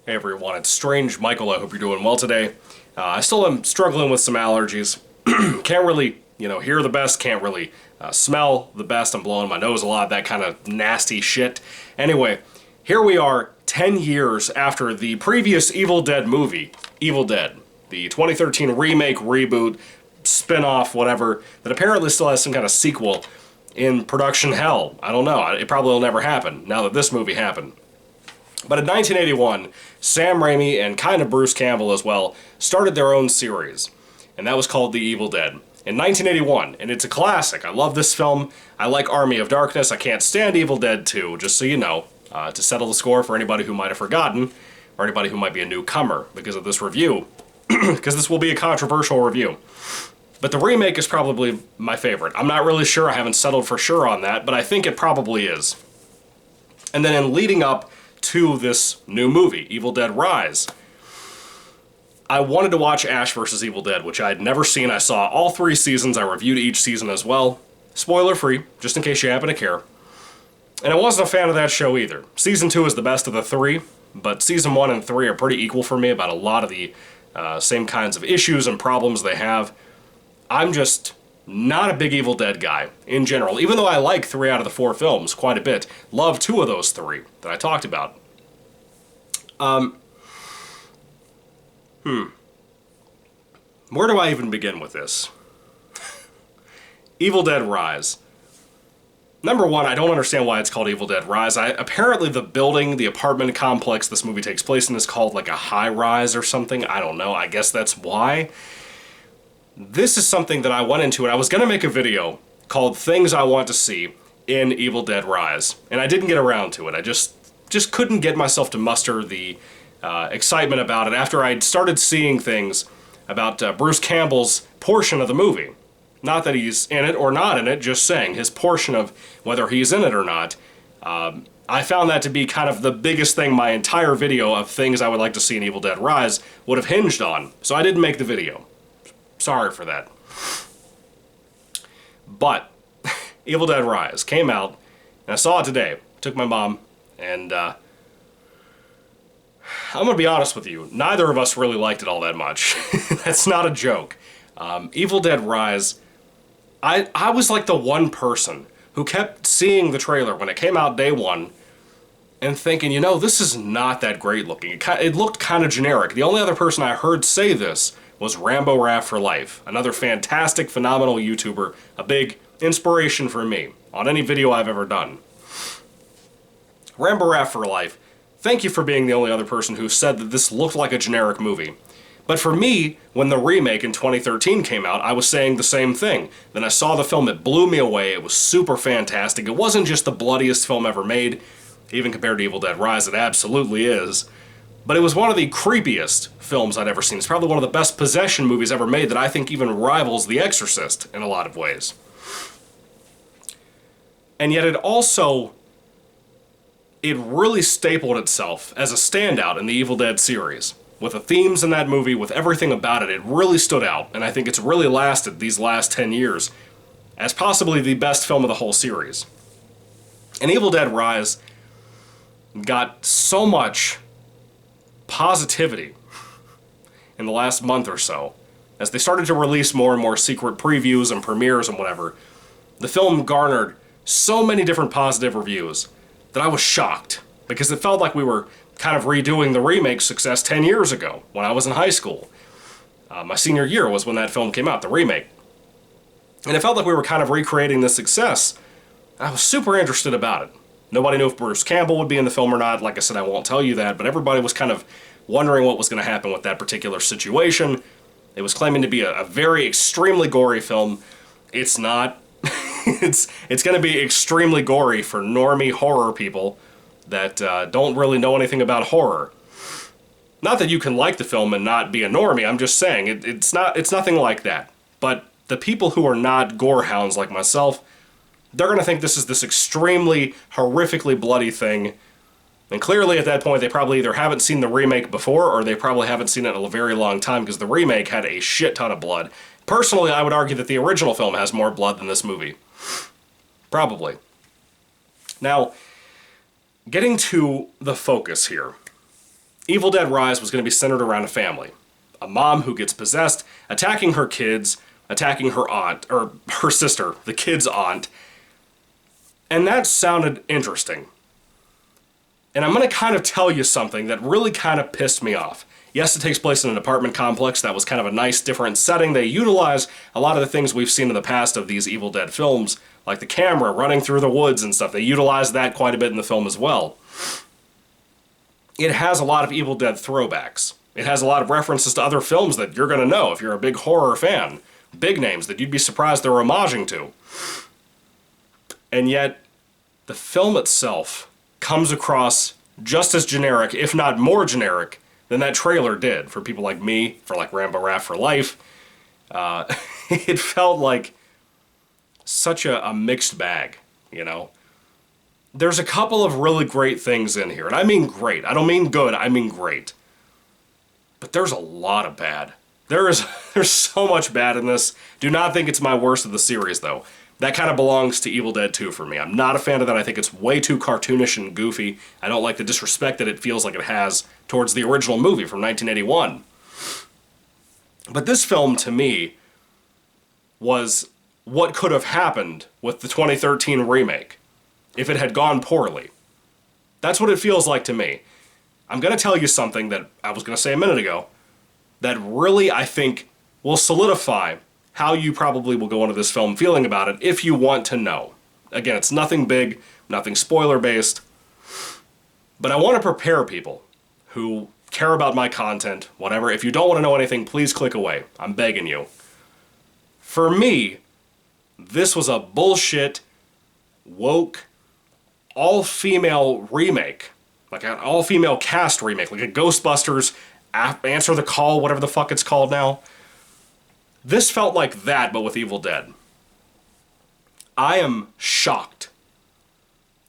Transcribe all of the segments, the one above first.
Hey everyone, it's Strange Michael. I hope you're doing well today. I still am struggling with some allergies. Can't really, hear the best, can't really smell the best. I'm blowing my nose a lot, that kind of nasty shit. Anyway, here we are 10 years after the previous Evil Dead movie, Evil Dead. The 2013 remake, reboot, spin-off, whatever, that apparently still has some kind of sequel in production hell. I don't know, it probably will never happen now that this movie happened. But in 1981, Sam Raimi and kind of Bruce Campbell as well started their own series, and that was called The Evil Dead. In 1981, and it's a classic. I love this film. I like Army of Darkness. I can't stand Evil Dead 2, just so you know, to settle the score for anybody who might have forgotten, or anybody who might be a newcomer because of this review, because this will be a controversial review. But the remake is probably my favorite. I'm not really sure. I haven't settled for sure on that, but I think it probably is. And then in leading up to this new movie, Evil Dead Rise, I wanted to watch Ash vs. Evil Dead, which I had never seen. I saw all 3 seasons. I reviewed each season as well. Spoiler free, just in case you happen to care. And I wasn't a fan of that show either. Season 2 is the best of the 3, but Season 1 and 3 are pretty equal for me about a lot of the same kinds of issues and problems they have. I'm just not a big Evil Dead guy in general, even though I like 3 out of the 4 films quite a bit. Love 2 of those 3 that I talked about. Where do I even begin with this? Evil Dead Rise. Number one, I don't understand why it's called Evil Dead Rise. Apparently the building, the apartment complex this movie takes place in is called like a high rise or something. I don't know. I guess that's why. This is something that I went into, and I was going to make a video called Things I Want to See in Evil Dead Rise, and I didn't get around to it. I just couldn't get myself to muster the excitement about it after I'd started seeing things about Bruce Campbell's portion of the movie. Not that he's in it or not in it, just saying his portion of whether he's in it or not. I found that to be kind of the biggest thing my entire video of things I would like to see in Evil Dead Rise would have hinged on, so I didn't make the video. Sorry for that. But Evil Dead Rise came out, and I saw it today. Took my mom, and I'm gonna be honest with you, neither of us really liked it all that much. That's not a joke. Evil Dead Rise, I was like the one person who kept seeing the trailer when it came out day one and thinking, this is not that great looking. It looked kind of generic. The only other person I heard say this was Rambo Raff for Life, another fantastic, phenomenal YouTuber, a big inspiration for me on any video I've ever done. Rambo Raff for Life, thank you for being the only other person who said that this looked like a generic movie. But for me, when the remake in 2013 came out, I was saying the same thing. Then I saw the film, it blew me away, it was super fantastic. It wasn't just the bloodiest film ever made, even compared to Evil Dead Rise, it absolutely is. But it was one of the creepiest films I'd ever seen. It's probably one of the best possession movies ever made that I think even rivals The Exorcist in a lot of ways. And yet it really stapled itself as a standout in the Evil Dead series. With the themes in that movie, with everything about it, it really stood out, and I think it's really lasted these last 10 years as possibly the best film of the whole series. And Evil Dead Rise got so much positivity in the last month or so, as they started to release more and more secret previews and premieres and whatever. The film garnered so many different positive reviews that I was shocked, because it felt like we were kind of redoing the remake success 10 years ago, when I was in high school. My senior year was when that film came out, the remake. And it felt like we were kind of recreating the success. I was super interested about it. Nobody knew if Bruce Campbell would be in the film or not. Like I said, I won't tell you that, but everybody was kind of wondering what was going to happen with that particular situation. It was claiming to be a very extremely gory film. It's not. It's going to be extremely gory for normie horror people that don't really know anything about horror. Not that you can like the film and not be a normie, I'm just saying, it's nothing like that. But the people who are not gore hounds like myself, they're going to think this is this extremely, horrifically bloody thing. And clearly at that point they probably either haven't seen the remake before or they probably haven't seen it in a very long time, because the remake had a shit ton of blood. Personally, I would argue that the original film has more blood than this movie. Probably. Now, getting to the focus here. Evil Dead Rise was going to be centered around a family. A mom who gets possessed, attacking her kids, attacking her aunt, or her sister, the kid's aunt. And that sounded interesting. And I'm going to kind of tell you something that really kind of pissed me off. Yes, it takes place in an apartment complex. That was kind of a nice, different setting. They utilize a lot of the things we've seen in the past of these Evil Dead films, like the camera running through the woods and stuff. They utilize that quite a bit in the film as well. It has a lot of Evil Dead throwbacks. It has a lot of references to other films that you're going to know if you're a big horror fan. Big names that you'd be surprised they're homaging to. And yet, the film itself comes across just as generic, if not more generic, than that trailer did for people like me, for like Rambo Raff for life. It felt like such a mixed bag, you know? There's a couple of really great things in here, and I mean great. I don't mean good, I mean great. But there's a lot of bad. There's so much bad in this. Do not think it's my worst of the series, though. That kind of belongs to Evil Dead 2 for me. I'm not a fan of that. I think it's way too cartoonish and goofy. I don't like the disrespect that it feels like it has towards the original movie from 1981. But this film, to me, was what could have happened with the 2013 remake if it had gone poorly. That's what it feels like to me. I'm going to tell you something that I was going to say a minute ago that really, I think, will solidify how you probably will go into this film feeling about it if you want to know. Again, it's nothing big, nothing spoiler-based, but I want to prepare people who care about my content, whatever. If you don't want to know anything, please click away. I'm begging you. For me, this was a bullshit, woke, all-female remake. Like an all-female cast remake, like a Ghostbusters, Answer the Call, whatever the fuck it's called now. This felt like that, but with Evil Dead. I am shocked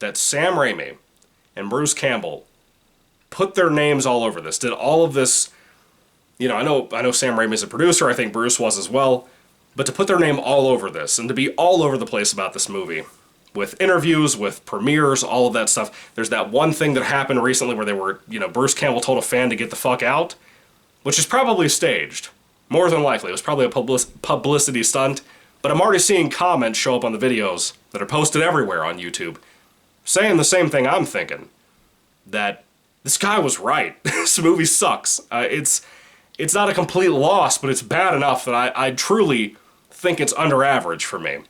that Sam Raimi and Bruce Campbell put their names all over this, did all of this. You know, I know Sam Raimi's a producer, I think Bruce was as well, but to put their name all over this, and to be all over the place about this movie, with interviews, with premieres, all of that stuff. There's that one thing that happened recently where they were, Bruce Campbell told a fan to get the fuck out, which is probably staged. More than likely. It was probably a publicity stunt, but I'm already seeing comments show up on the videos that are posted everywhere on YouTube saying the same thing I'm thinking. That this guy was right. This movie sucks. It's not a complete loss, but it's bad enough that I truly think it's under average for me.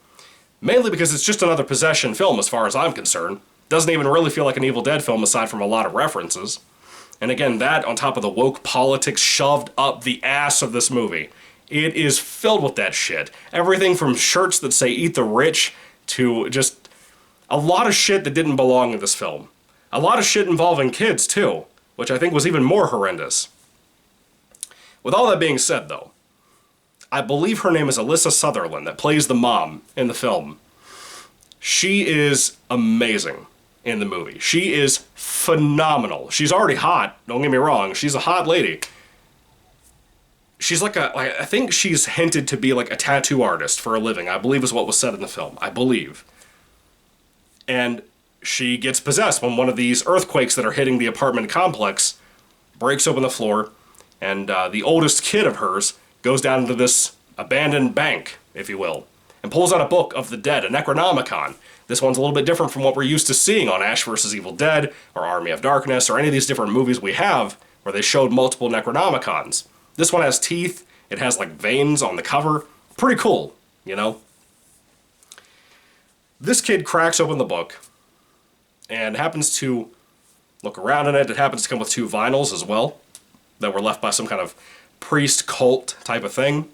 Mainly because it's just another possession film as far as I'm concerned. Doesn't even really feel like an Evil Dead film aside from a lot of references. And again, that on top of the woke politics shoved up the ass of this movie. It is filled with that shit. Everything from shirts that say "Eat the Rich" to just a lot of shit that didn't belong in this film. A lot of shit involving kids, too, which I think was even more horrendous. With all that being said, though, I believe her name is Alyssa Sutherland, that plays the mom in the film. She is amazing in the movie. She is phenomenal. She's already hot, don't get me wrong. She's a hot lady. She's I think she's hinted to be like a tattoo artist for a living, I believe is what was said in the film. I believe. And she gets possessed when one of these earthquakes that are hitting the apartment complex breaks open the floor, and the oldest kid of hers goes down into this abandoned bank, if you will, and pulls out a book of the dead, a Necronomicon. This one's a little bit different from what we're used to seeing on Ash vs. Evil Dead, or Army of Darkness, or any of these different movies we have, where they showed multiple Necronomicons. This one has teeth, it has like veins on the cover. Pretty cool, you know? This kid cracks open the book, and happens to look around in it. It happens to come with 2 vinyls as well, that were left by some kind of priest cult type of thing,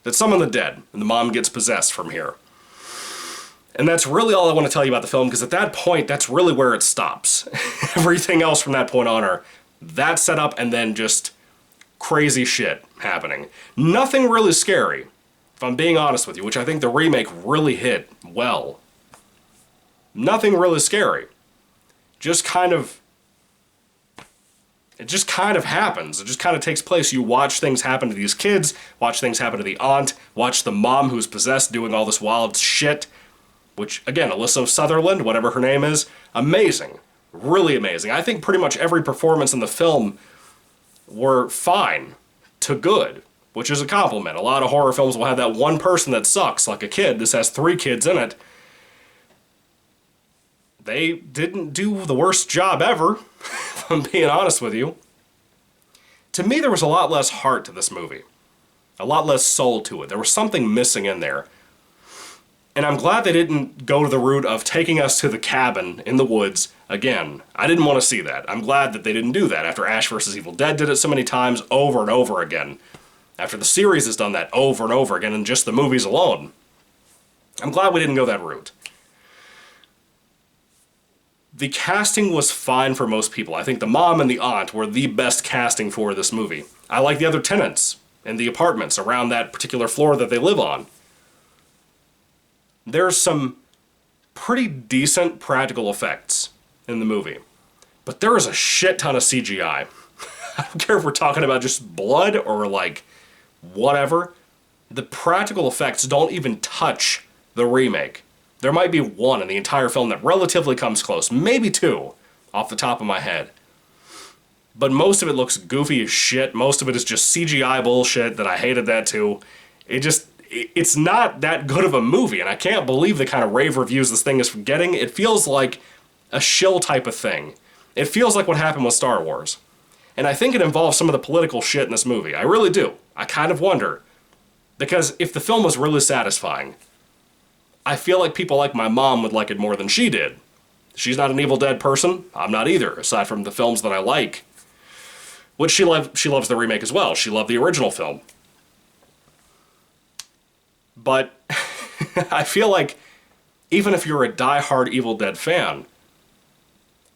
that summon the dead, and the mom gets possessed from here. And that's really all I want to tell you about the film, because at that point, that's really where it stops. Everything else from that point on are that setup and then just crazy shit happening. Nothing really scary, if I'm being honest with you, which I think the remake really hit well. Nothing really scary. Just kind of... It just kind of happens. It just kind of takes place. You watch things happen to these kids, watch things happen to the aunt, watch the mom who's possessed doing all this wild shit. Which, again, Alyssa Sutherland, whatever her name is, amazing. Really amazing. I think pretty much every performance in the film were fine to good, which is a compliment. A lot of horror films will have that one person that sucks, like a kid. This has 3 kids in it. They didn't do the worst job ever, if I'm being honest with you. To me, there was a lot less heart to this movie. A lot less soul to it. There was something missing in there. And I'm glad they didn't go to the route of taking us to the cabin in the woods again. I didn't want to see that. I'm glad that they didn't do that after Ash vs. Evil Dead did it so many times over and over again. After the series has done that over and over again in just the movies alone. I'm glad we didn't go that route. The casting was fine for most people. I think the mom and the aunt were the best casting for this movie. I like the other tenants in the apartments around that particular floor that they live on. There's some pretty decent practical effects in the movie. But there is a shit ton of CGI. I don't care if we're talking about just blood or like whatever. The practical effects don't even touch the remake. There might be one in the entire film that relatively comes close. Maybe 2 off the top of my head. But most of it looks goofy as shit. Most of it is just CGI bullshit that I hated that too. It's not that good of a movie, and I can't believe the kind of rave reviews this thing is getting. It feels like a shill type of thing. It feels like what happened with Star Wars. And I think it involves some of the political shit in this movie. I really do. I kind of wonder. Because if the film was really satisfying, I feel like people like my mom would like it more than she did. She's not an Evil Dead person. I'm not either, aside from the films that I like. Which she loves the remake as well. She loved the original film. But I feel like even if you're a die-hard Evil Dead fan,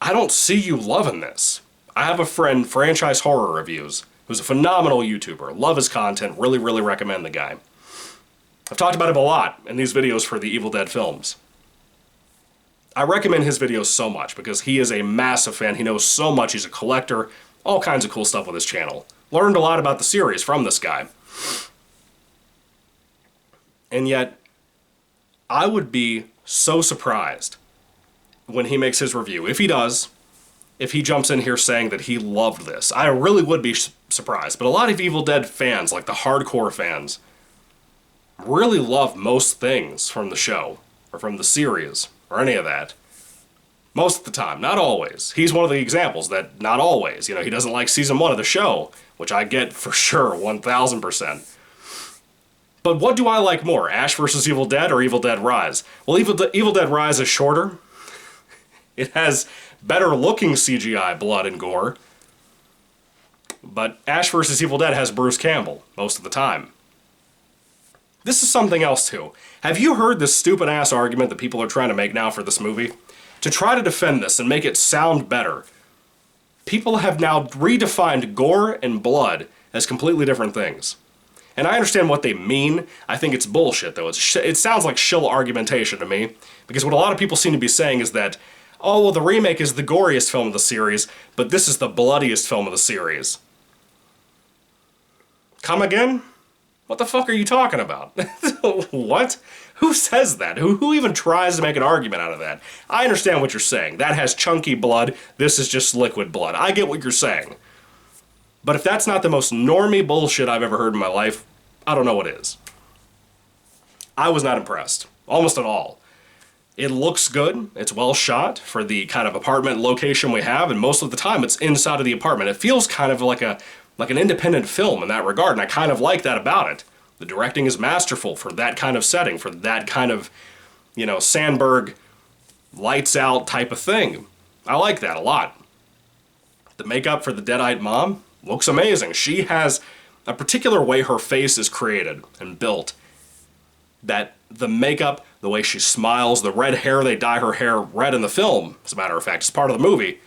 I don't see you loving this. I have a friend, Franchise Horror Reviews, who's a phenomenal YouTuber. Love his content, really, really recommend the guy. I've talked about him a lot in these videos for the Evil Dead films. I recommend his videos so much because he is a massive fan. He knows so much. He's a collector. All kinds of cool stuff with his channel. Learned a lot about the series from this guy. And yet, I would be so surprised when he makes his review. If he does, if he jumps in here saying that he loved this. I really would be surprised. But a lot of Evil Dead fans, like the hardcore fans, really love most things from the show, or from the series, or any of that. Most of the time, not always. He's one of the examples that not always. You know, he doesn't like season 1 of the show, which I get for sure, 1000%. But what do I like more, Ash vs. Evil Dead or Evil Dead Rise? Well, Evil Dead Rise is shorter. It has better looking CGI blood and gore. But Ash vs. Evil Dead has Bruce Campbell most of the time. This is something else too. Have you heard this stupid ass argument that people are trying to make now for this movie? To try to defend this and make it sound better. People have now redefined gore and blood as completely different things. And I understand what they mean. I think it's bullshit, though. It sounds like shill argumentation to me. Because what a lot of people seem to be saying is that, oh, well, the remake is the goriest film of the series, but this is the bloodiest film of the series. Come again? What the fuck are you talking about? What? Who says that? Who even tries to make an argument out of that? I understand what you're saying. That has chunky blood. This is just liquid blood. I get what you're saying. But if that's not the most normie bullshit I've ever heard in my life, I don't know what is. I was not impressed. Almost at all. It looks good. It's well shot for the kind of apartment location we have, and most of the time it's inside of the apartment. It feels kind of like an independent film in that regard, and I kind of like that about it. The directing is masterful for that kind of setting, for that kind of, you know, Sandberg lights out type of thing. I like that a lot. The makeup for the Deadite mom looks amazing. She has a particular way her face is created and built. That the makeup, the way she smiles, the red hair, they dye her hair red in the film, as a matter of fact, it's part of the movie,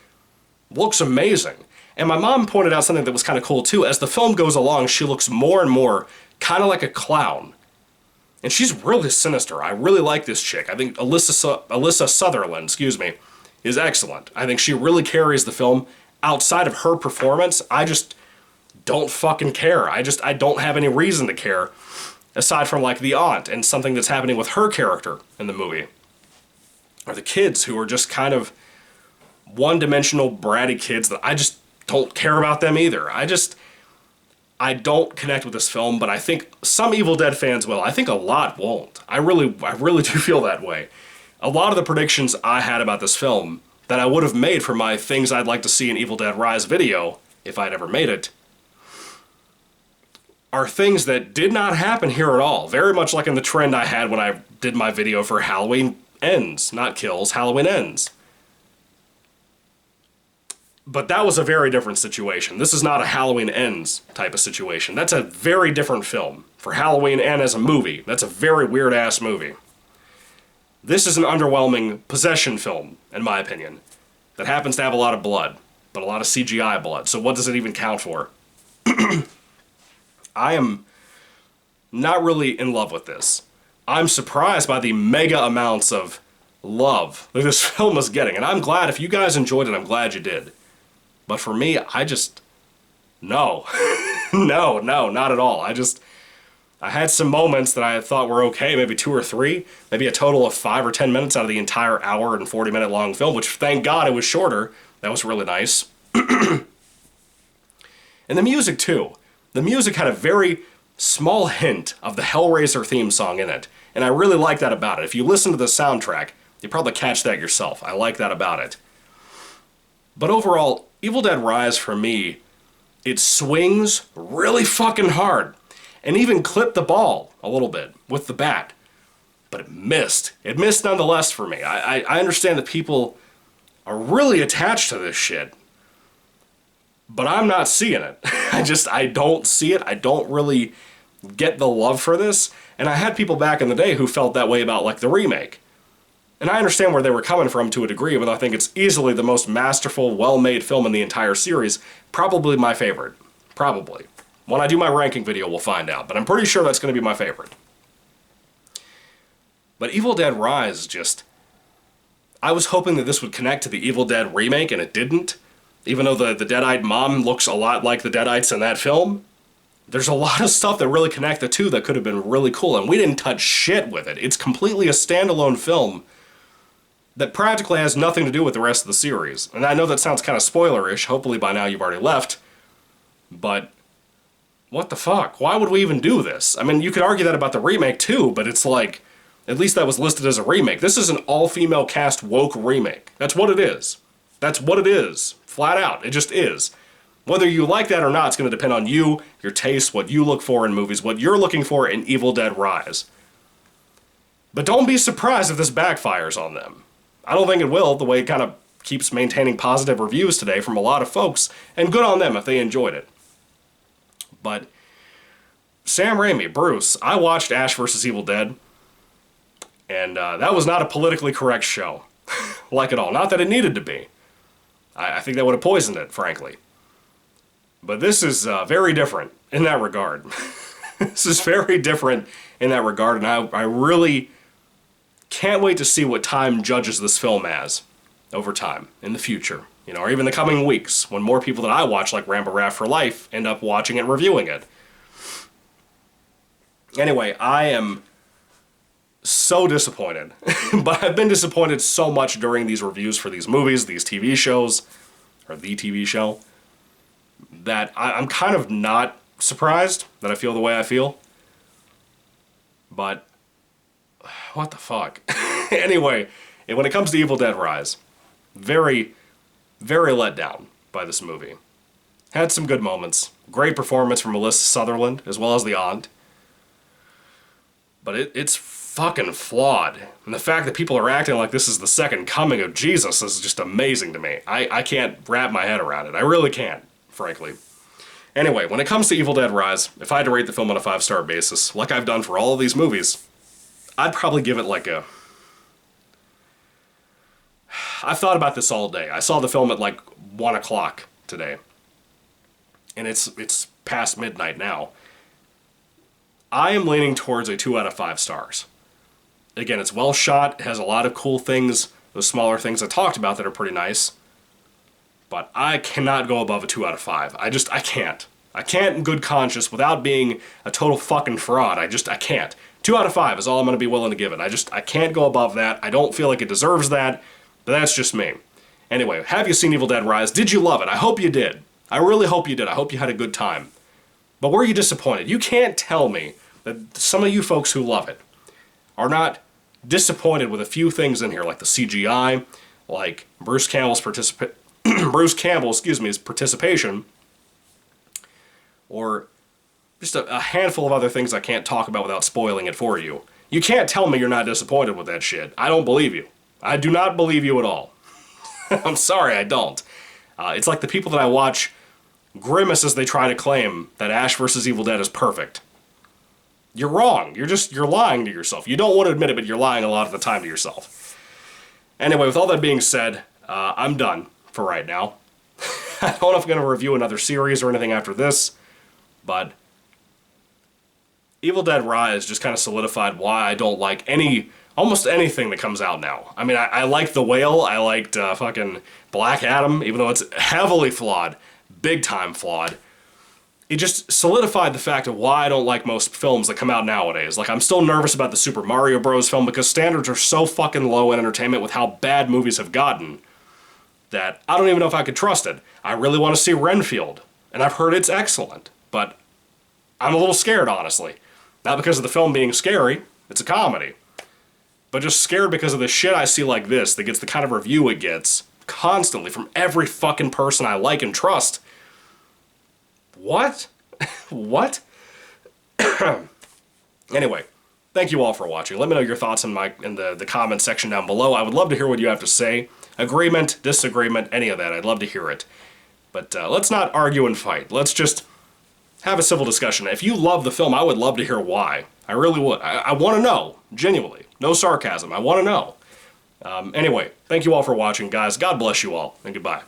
looks amazing. And my mom pointed out something that was kind of cool too. As the film goes along, she looks more and more kind of like a clown. And she's really sinister. I really like this chick. I think Alyssa Sutherland, is excellent. I think she really carries the film. Outside of her performance, I just don't fucking care. I don't have any reason to care, aside from like the aunt and something that's happening with her character in the movie. Or the kids who are just kind of one-dimensional bratty kids that don't care about them either. I don't connect with this film, but I think some Evil Dead fans will. I think a lot won't. I really do feel that way. A lot of the predictions I had about this film that I would have made for my things I'd like to see in Evil Dead Rise video, if I'd ever made it, are things that did not happen here at all. Very much like in the trend I had when I did my video for Halloween Ends, not Kills, Halloween Ends. But that was a very different situation. This is not a Halloween Ends type of situation. That's a very different film. For Halloween and as a movie, that's a very weird-ass movie. This is an underwhelming possession film, in my opinion, that happens to have a lot of blood, but a lot of CGI blood. So what does it even count for? I am not really in love with this. I'm surprised by the mega amounts of love that this film is getting, and I'm glad. If you guys enjoyed it, I'm glad you did. But for me, no. No, not at all. I had some moments that I thought were okay, maybe 2 or 3, maybe a total of 5 or 10 minutes out of the entire hour and 40-minute long film, which thank God it was shorter. That was really nice. And the music, too. The music had a very small hint of the Hellraiser theme song in it, and I really like that about it. If you listen to the soundtrack, you probably catch that yourself. I like that about it. But overall, Evil Dead Rise, for me, it swings really fucking hard, and even clipped the ball a little bit with the bat. But it missed. It missed nonetheless for me. I understand that people are really attached to this shit, but I'm not seeing it. I don't see it. I don't really get the love for this. And I had people back in the day who felt that way about, like, the remake. And I understand where they were coming from to a degree, but I think it's easily the most masterful, well-made film in the entire series. Probably my favorite. Probably. When I do my ranking video, we'll find out, but I'm pretty sure that's going to be my favorite. But Evil Dead Rise I was hoping that this would connect to the Evil Dead remake, and it didn't. Even though the dead-eyed mom looks a lot like the Deadites in that film, there's a lot of stuff that really connect the two that could have been really cool, and we didn't touch shit with it. It's completely a standalone film that practically has nothing to do with the rest of the series. And I know that sounds kind of spoilerish. Hopefully by now you've already left. But what the fuck? Why would we even do this? I mean, you could argue that about the remake too, but it's like, at least that was listed as a remake. This is an all-female cast woke remake. That's what it is. That's what it is. Flat out. It just is. Whether you like that or not, it's going to depend on you, your taste, what you look for in movies, what you're looking for in Evil Dead Rise. But don't be surprised if this backfires on them. I don't think it will, the way it kind of keeps maintaining positive reviews today from a lot of folks, and good on them if they enjoyed it. But Sam Raimi, Bruce, I watched Ash vs. Evil Dead, and that was not a politically correct show. Like at all. Not that it needed to be. I think that would have poisoned it, frankly. But this is very different in that regard. This is very different in that regard, and I really can't wait to see what time judges this film as over time, in the future. You know, or even the coming weeks, when more people that I watch, like Rambo Raft for Life, end up watching it and reviewing it. Anyway, I am so disappointed. But I've been disappointed so much during these reviews for these movies, these TV shows, or the TV show, that I'm kind of not surprised that I feel the way I feel. But what the fuck? Anyway, when it comes to Evil Dead Rise, very, very let down by this movie. Had some good moments. Great performance from Melissa Sutherland, as well as the aunt. But it's fucking flawed. And the fact that people are acting like this is the second coming of Jesus is just amazing to me. I can't wrap my head around it. I really can't, frankly. Anyway, when it comes to Evil Dead Rise, if I had to rate the film on a 5-star basis, like I've done for all of these movies, I'd probably give it like a... I've thought about this all day. I saw the film at like 1 o'clock today. And it's past midnight now. I am leaning towards a 2 out of 5 stars. Again, it's well shot, it has a lot of cool things, those smaller things I talked about that are pretty nice. But I cannot go above a 2 out of 5. I can't. I can't in good conscience without being a total fucking fraud. I can't. 2 out of 5 is all I'm going to be willing to give it. I can't go above that. I don't feel like it deserves that, but that's just me. Anyway, have you seen Evil Dead Rise? Did you love it? I hope you did. I really hope you did. I hope you had a good time. But were you disappointed? You can't tell me that some of you folks who love it are not disappointed with a few things in here, like the CGI, like Bruce Campbell's his participation, or just a handful of other things I can't talk about without spoiling it for you. You can't tell me you're not disappointed with that shit. I don't believe you. I do not believe you at all. I'm sorry, I don't. It's like the people that I watch grimace as they try to claim that Ash vs. Evil Dead is perfect. You're wrong. You're lying to yourself. You don't want to admit it, but you're lying a lot of the time to yourself. Anyway, with all that being said, I'm done for right now. I don't know if I'm going to review another series or anything after this, but Evil Dead Rise just kind of solidified why I don't like almost anything that comes out now. I mean, I liked The Whale, I liked fucking Black Adam, even though it's heavily flawed, big time flawed. It just solidified the fact of why I don't like most films that come out nowadays. Like, I'm still nervous about the Super Mario Bros. Film because standards are so fucking low in entertainment with how bad movies have gotten that I don't even know if I could trust it. I really want to see Renfield, and I've heard it's excellent, but I'm a little scared, honestly. Not because of the film being scary, it's a comedy, but just scared because of the shit I see like this that gets the kind of review it gets constantly from every fucking person I like and trust. What? What? Anyway, thank you all for watching. Let me know your thoughts in the comment section down below. I would love to hear what you have to say. Agreement, disagreement, any of that. I'd love to hear it. But let's not argue and fight. Let's just have a civil discussion. If you love the film, I would love to hear why. I really would. I want to know, genuinely. No sarcasm. I want to know. Anyway, thank you all for watching, guys. God bless you all, and goodbye.